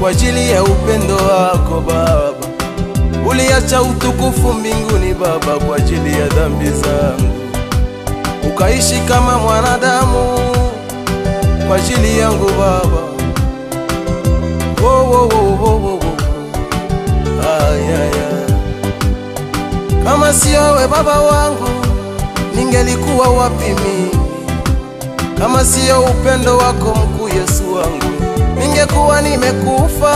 kwa ajili ya upendo wako Baba. Uliacha utukufu mbinguni Baba kwa ajili ya dhambi zangu, ukaishi kama mwanadamu kwa ajili yangu Baba. Oh, oh, oh, oh, oh. Ay, ay, ay. Kama sio wewe Baba wangu, ningelikuwa wapi mimi? Kama sio upendo wako mkuu Yesu wangu, ningekuwa nimekufa.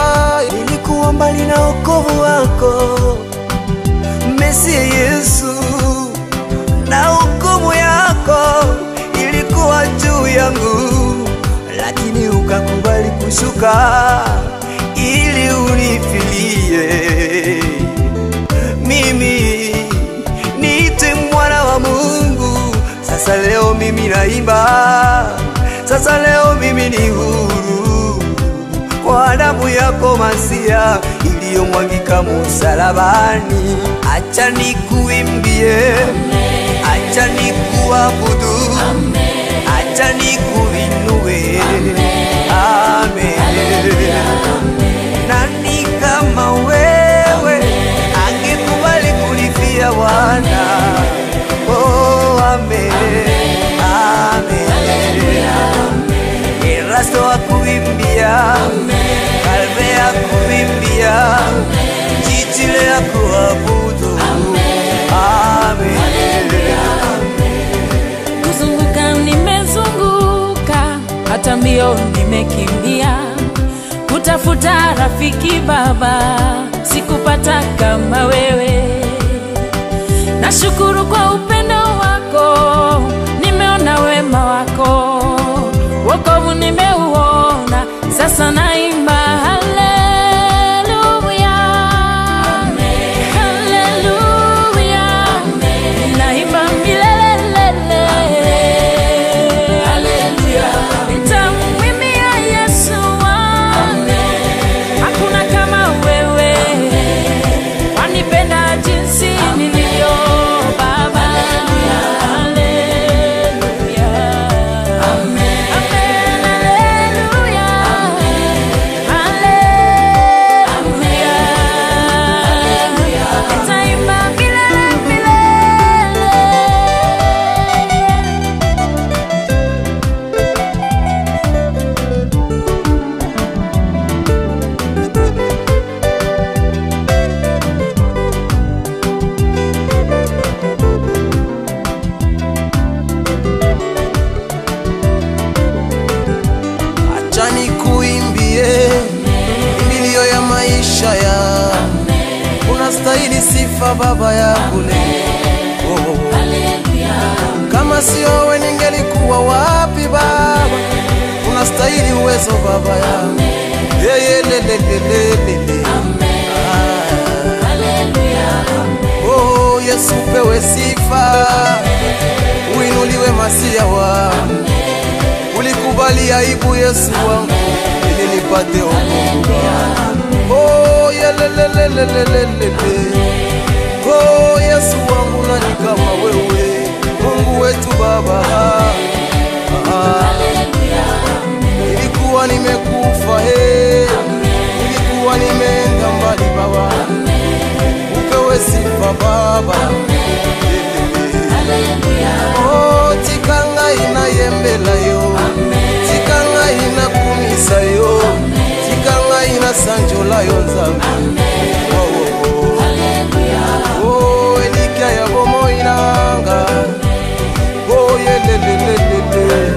Nilikuwa mbali na wokovu wako Mesia Yesu, na hukumu yako ilikuwa juu yangu, lakini ukakubali kushuka ili unifilie mimi niite mwana wa Mungu. Sasa leo mimi naimba, sasa leo mimi ni huru kwa damu yako Masia iliyomwagika msalabani. Acha nikuimbie, acha nikuabudu, acha nikuinue. Amen. Nani kama wewe angekubali kulifia Bwana? Oh, amen. Amen. Erasto akuimbia, Kalbe akuimbia, Chichile akuabudu. Amen. Kuzunguka nimezunguka, hata mbio nimekimbia, kutafuta rafiki Baba, sikupata kama wewe. Nashukuru kwa upendo wako, nimeona wema wako, wokovu nimeuona, sasa naimba haleluya, haleluya, naimba milele, haleluya, nitamwimbia Yesu wangu, hakuna kama wewe, wanipenda jinsi nilivyo Baba. Haleluya, amen, haleluya, haleluya, nitaimba milele, milele. Acha nikuimbie milio ya maisha ya, unastahili sifa Baba yangu leo. Oh, oh. Kama sio wewe ningelikuwa wapi Baba? Unastahili uwezo Baba yangu. Oh, Yesu pewe sifa, uinuliwe Masia wangu. Ulikubali aibu Yesu wangu ili nipate wokovu. Oh, yelelelelelelele. Oh, Yesu wangu, nani kama wewe, Mungu wetu Baba. Nilikuwa nimekufa, nilikuwa nimeenda mbali Baba, upewe sifa Baba. Oh, tikanga inayembela yo, tikanga inakumisa yo, tikanga inasanjola yo Nzambe. Oh, elikia ya bomo inanga, oh yelelelelele,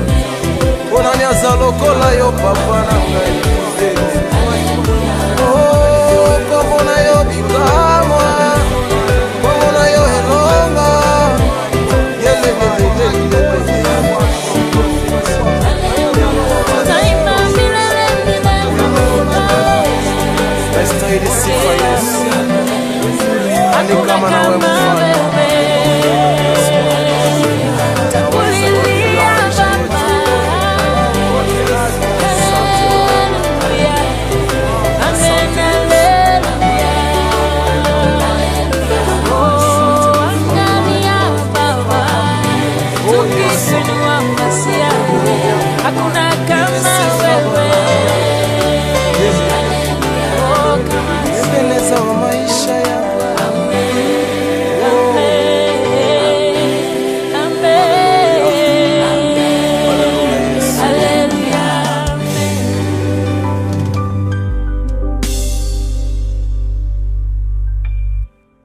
onani azalokola yo Papa nangai. Oh, komona yo bikamwa, komona yo helonga. Nastahili sifa Yesu, ani kama na wewe